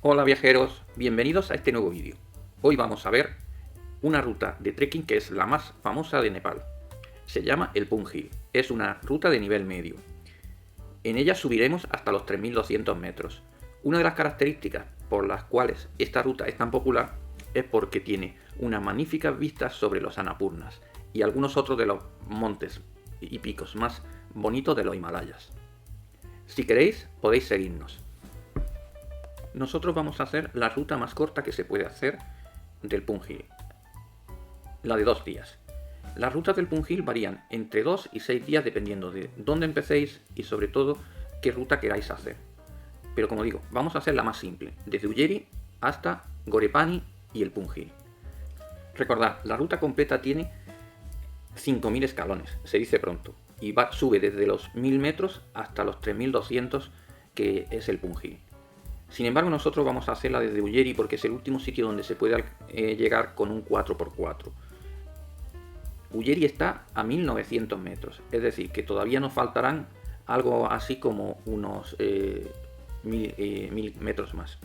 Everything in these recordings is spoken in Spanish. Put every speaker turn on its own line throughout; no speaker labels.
Hola viajeros, bienvenidos a este nuevo vídeo. Hoy vamos a ver una ruta de trekking que es la más famosa de Nepal. Se llama el Pung Hill, es una ruta de nivel medio. En ella subiremos hasta los 3200 metros. Una de las características por las cuales esta ruta es tan popular es porque tiene unas magníficas vistas sobre los Annapurnas y algunos otros de los montes y picos más bonitos de los Himalayas. Si queréis, podéis seguirnos. Nosotros vamos a hacer la ruta más corta que se puede hacer del Pung Hill, la de 2 días. Las rutas del Pung Hill varían entre 2 y 6 días dependiendo de dónde empecéis y sobre todo qué ruta queráis hacer. Pero como digo, vamos a hacer la más simple, desde Ulleri hasta Gorepani y el Pung Hill. Recordad, la ruta completa tiene 5000 escalones, se dice pronto, y sube desde los 1000 metros hasta los 3200 que es el Pung Hill. Sin embargo, nosotros vamos a hacerla desde Ulleri porque es el último sitio donde se puede llegar con un 4x4. Ulleri está a 1900 metros, es decir, que todavía nos faltarán algo así como unos 1000 metros más.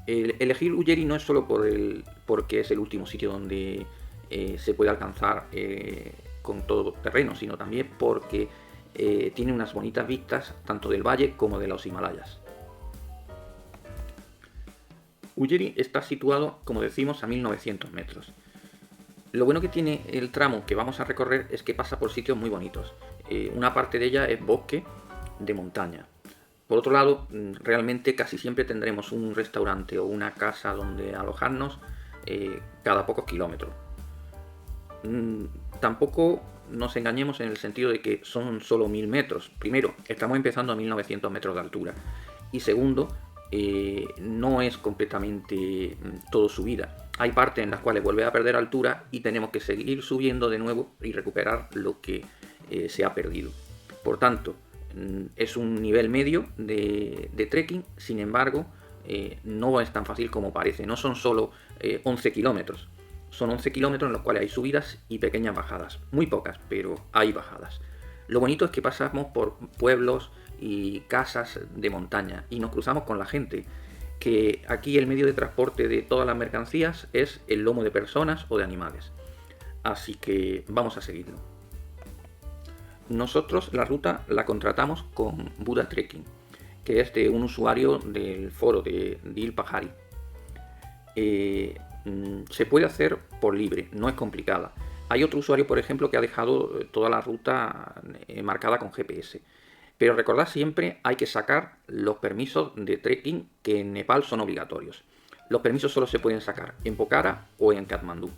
Elegir Ulleri no es solo porque es el último sitio donde se puede alcanzar con todo terreno, sino también porque tiene unas bonitas vistas tanto del valle como de los Himalayas. Ulleri está situado, como decimos, a 1900 metros. Lo bueno que tiene el tramo que vamos a recorrer es que pasa por sitios muy bonitos. Una parte de ella es bosque de montaña. Por otro lado, realmente casi siempre tendremos un restaurante o una casa donde alojarnos cada pocos kilómetros. Tampoco nos engañemos en el sentido de que son solo 1000 metros. Primero, estamos empezando a 1900 metros de altura. Y segundo, no es completamente todo subida. Hay partes en las cuales vuelve a perder altura y tenemos que seguir subiendo de nuevo y recuperar lo que se ha perdido. Por tanto, es un nivel medio de trekking, sin embargo, no es tan fácil como parece. No son solo 11 kilómetros. Son 11 kilómetros en los cuales hay subidas y pequeñas bajadas. Muy pocas, pero hay bajadas. Lo bonito es que pasamos por pueblos y casas de montaña y nos cruzamos con la gente, que aquí el medio de transporte de todas las mercancías es el lomo de personas o de animales. Así que vamos a seguirlo. Nosotros la ruta la contratamos con Buddha Trekking, que es de un usuario del foro de Dil Pahari. Se puede hacer por libre, no es complicada. Hay otro usuario, por ejemplo, que ha dejado toda la ruta marcada con GPS. Pero recordad siempre, hay que sacar los permisos de trekking que en Nepal son obligatorios. Los permisos solo se pueden sacar en Pokhara o en Katmandú.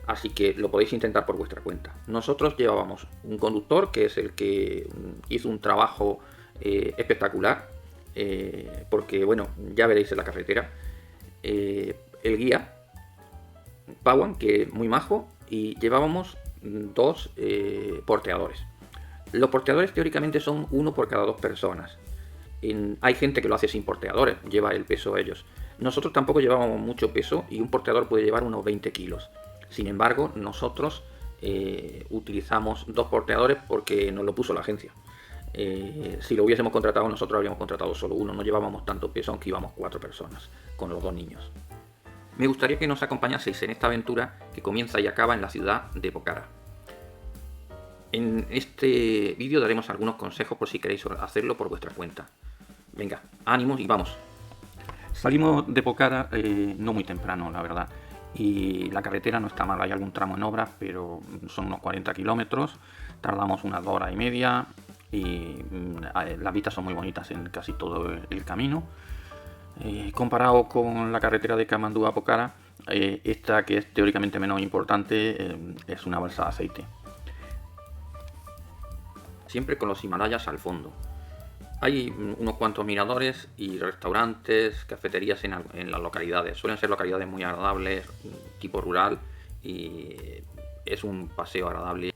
Así que lo podéis intentar por vuestra cuenta. Nosotros llevábamos un conductor que es el que hizo un trabajo espectacular. Porque bueno, ya veréis en la carretera. El guía, Pawan, que es muy majo, y llevábamos 2 porteadores. Los porteadores teóricamente son uno por cada 2 personas. Hay gente que lo hace sin porteadores, lleva el peso ellos. Nosotros tampoco llevábamos mucho peso y un porteador puede llevar unos 20 kilos. Sin embargo, nosotros utilizamos 2 porteadores porque nos lo puso la agencia. Si lo hubiésemos contratado, nosotros habríamos contratado solo uno. No llevábamos tanto peso, aunque íbamos 4 personas con los 2 niños. Me gustaría que nos acompañaseis en esta aventura que comienza y acaba en la ciudad de Pokhara. En este vídeo daremos algunos consejos por si queréis hacerlo por vuestra cuenta. Venga, ánimos y vamos. Salimos de Pokhara no muy temprano, la verdad. Y la carretera no está mal, hay algún tramo en obras, pero son unos 40 kilómetros. Tardamos unas 2 horas y media y las vistas son muy bonitas en casi todo el camino. Comparado con la carretera de Katmandú a Pokhara, esta, que es teóricamente menos importante, es una balsa de aceite. Siempre con los Himalayas al fondo. Hay unos cuantos miradores y restaurantes, cafeterías en las localidades. Suelen ser localidades muy agradables, tipo rural, y es un paseo agradable.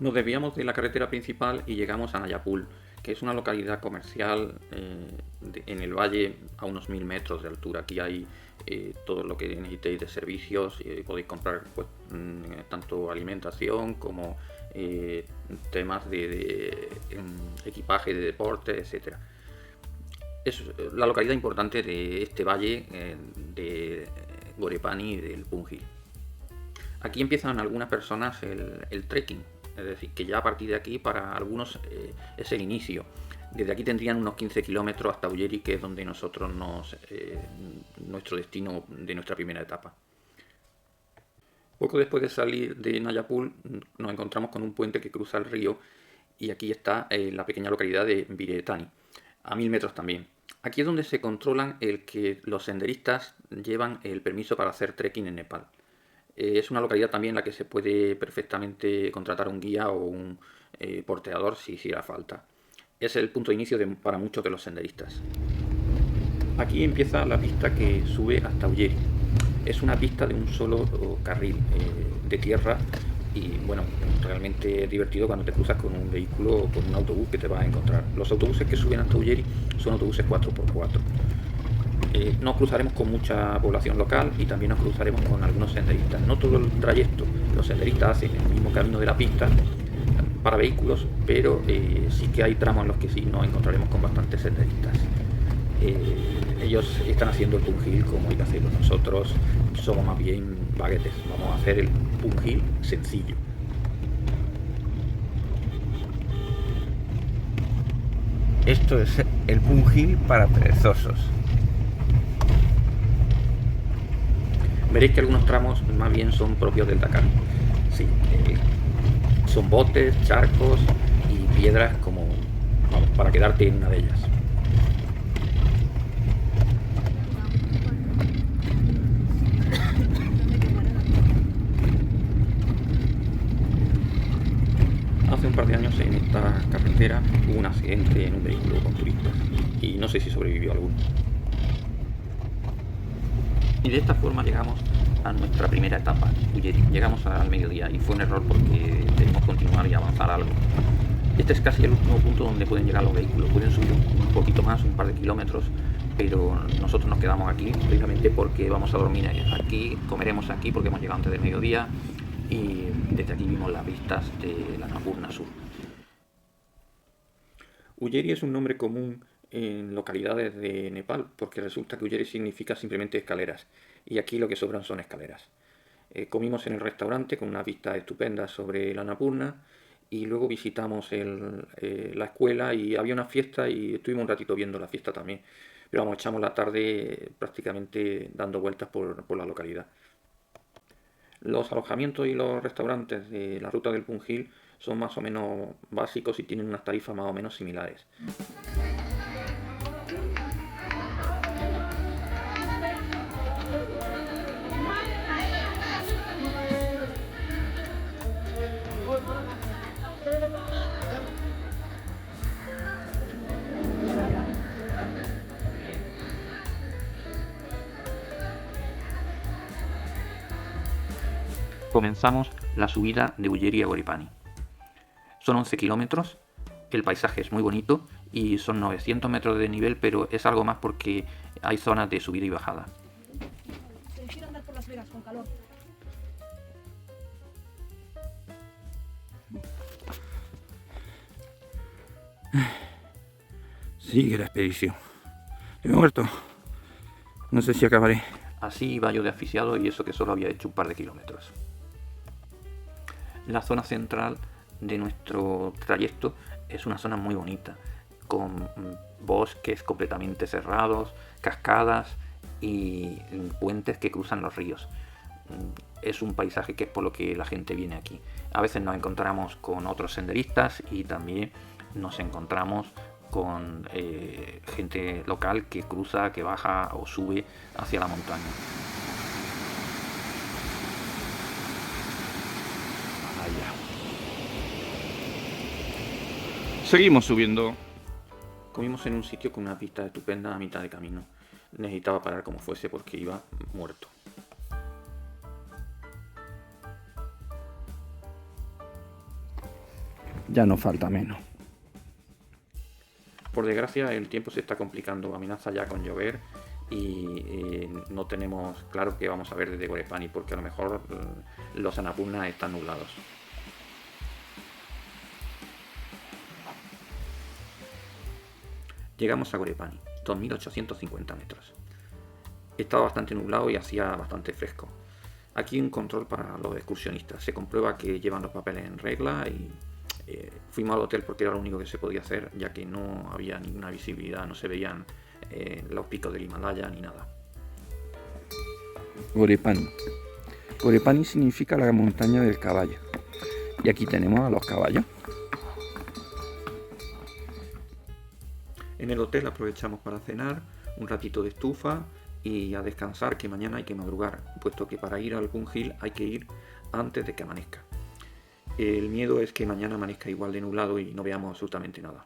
Nos desviamos de la carretera principal y llegamos a Nayapul, que es una localidad comercial en el valle a unos 1000 metros de altura. Aquí hay todo lo que necesitéis de servicios, podéis comprar pues, tanto alimentación como temas de equipaje, de deporte, etc. Es la localidad importante de este valle de Ghorepani y del Punjil. Aquí empiezan algunas personas el trekking, es decir, que ya a partir de aquí para algunos es el inicio. Desde aquí tendrían unos 15 kilómetros hasta Ulleri, que es donde nosotros nuestro destino de nuestra primera etapa. Poco después de salir de Nayapur nos encontramos con un puente que cruza el río y aquí está la pequeña localidad de Biretani, a 1000 metros también. Aquí es donde se controlan el que los senderistas llevan el permiso para hacer trekking en Nepal. Es una localidad también en la que se puede perfectamente contratar un guía o un porteador si hiciera falta. Es el punto de inicio para muchos de los senderistas. Aquí empieza la pista que sube hasta Ulleri. Es una pista de un solo carril de tierra y bueno, realmente es divertido cuando te cruzas con un vehículo o con un autobús que te vas a encontrar. Los autobuses que suben hasta Ulleri son autobuses 4x4. Nos cruzaremos con mucha población local y también nos cruzaremos con algunos senderistas. No todo el trayecto, los senderistas hacen el mismo camino de la pista para vehículos, pero sí que hay tramos en los que sí nos encontraremos con bastantes senderistas. Ellos están haciendo el Punjil como hay que hacerlo. Nosotros somos más bien baguetes, vamos a hacer el Punjil sencillo.
Esto es el Punjil para perezosos.
Veréis que algunos tramos más bien son propios del Dakar. Sí, son botes, charcos y piedras como para quedarte en una de ellas. Hace un par de años en esta carretera hubo un accidente en un vehículo con turistas y no sé si sobrevivió alguno. Y de esta forma llegamos a nuestra primera etapa, Ulleri. Llegamos al mediodía y fue un error porque debemos continuar y avanzar algo. Este es casi el último punto donde pueden llegar los vehículos. Pueden subir un poquito más, un par de kilómetros, pero nosotros nos quedamos aquí precisamente porque vamos a dormir aquí, comeremos aquí porque hemos llegado antes del mediodía y desde aquí vimos las vistas de la Annapurna Sur. Ulleri es un nombre común en localidades de Nepal, porque resulta que Ulleri significa simplemente escaleras, y aquí lo que sobran son escaleras. Comimos en el restaurante con una vista estupenda sobre la Annapurna, y luego visitamos la escuela y había una fiesta y estuvimos un ratito viendo la fiesta también. Pero vamos, echamos la tarde prácticamente dando vueltas por la localidad. Los alojamientos y los restaurantes de la ruta del Punjil son más o menos básicos y tienen unas tarifas más o menos similares. Comenzamos la subida de Ulleri a Ghorepani. Son 11 kilómetros, el paisaje es muy bonito y son 900 metros de nivel, pero es algo más porque hay zonas de subida y bajada.
Prefiero andar por Las Vegas con calor.
Sigue la expedición. Estoy muerto. No sé si acabaré.
Así iba yo de asfixiado y eso que solo había hecho un par de kilómetros. La zona central de nuestro trayecto es una zona muy bonita, con bosques completamente cerrados, cascadas y puentes que cruzan los ríos. Es un paisaje que es por lo que la gente viene aquí. A veces nos encontramos con otros senderistas y también nos encontramos con gente local que cruza, que baja o sube hacia la montaña.
Seguimos subiendo.
Comimos en un sitio con una pista estupenda a mitad de camino. Necesitaba parar como fuese porque iba muerto.
Ya nos falta menos.
Por desgracia el tiempo se está complicando, amenaza ya con llover y no tenemos claro qué vamos a ver desde Ghorepani porque a lo mejor los Annapurna están nublados. Llegamos a Ghorepani, 2.850 metros. Estaba bastante nublado y hacía bastante fresco. Aquí un control para los excursionistas. Se comprueba que llevan los papeles en regla y fuimos al hotel porque era lo único que se podía hacer, ya que no había ninguna visibilidad, no se veían los picos del Himalaya ni nada.
Ghorepani. Ghorepani significa la montaña del caballo. Y aquí tenemos a los caballos.
En el hotel aprovechamos para cenar, un ratito de estufa y a descansar, que mañana hay que madrugar, puesto que para ir al Pungil hay que ir antes de que amanezca. El miedo es que mañana amanezca igual de nublado y no veamos absolutamente nada.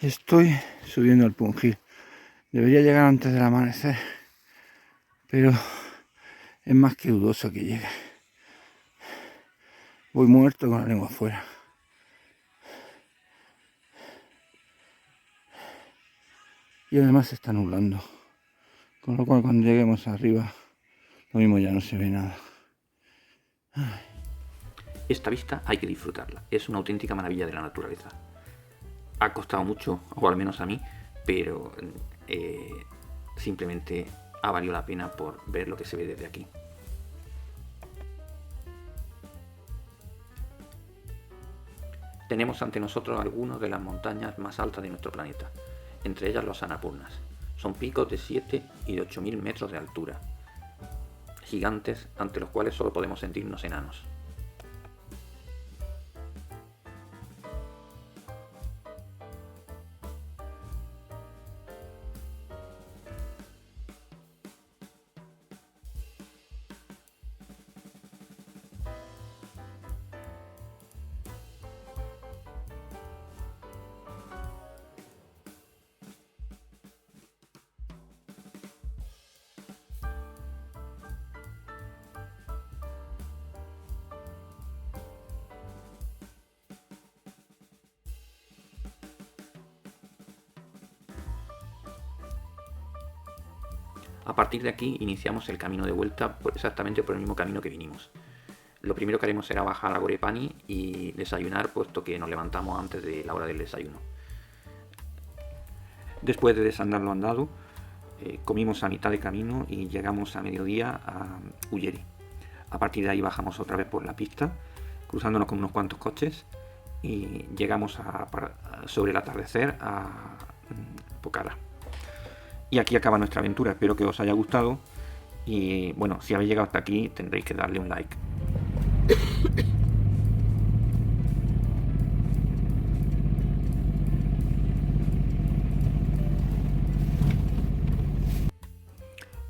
Estoy subiendo al Pungil. Debería llegar antes del amanecer, pero es más que dudoso que llegue. Voy muerto con la lengua afuera. Y además se está nublando, con lo cual cuando lleguemos arriba lo mismo ya no se ve nada.
Esta vista hay que disfrutarla, es una auténtica maravilla de la naturaleza. Ha costado mucho, o al menos a mí, pero simplemente ha valido la pena por ver lo que se ve desde aquí. Tenemos ante nosotros algunas de las montañas más altas de nuestro planeta, entre ellas los Annapurnas. Son picos de 7 y de 8.000 metros de altura, gigantes ante los cuales solo podemos sentirnos enanos. A partir de aquí iniciamos el camino de vuelta exactamente por el mismo camino que vinimos. Lo primero que haremos será bajar a Ghorepani y desayunar, puesto que nos levantamos antes de la hora del desayuno. Después de desandar lo andado, comimos a mitad de camino y llegamos a mediodía a Ullerí. A partir de ahí bajamos otra vez por la pista, cruzándonos con unos cuantos coches, y llegamos sobre el atardecer a Pokhara. Y aquí acaba nuestra aventura. Espero que os haya gustado y bueno, si habéis llegado hasta aquí tendréis que darle un like.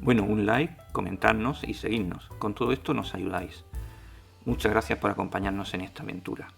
Bueno, un like, comentarnos y seguirnos. Con todo esto nos ayudáis. Muchas gracias por acompañarnos en esta aventura.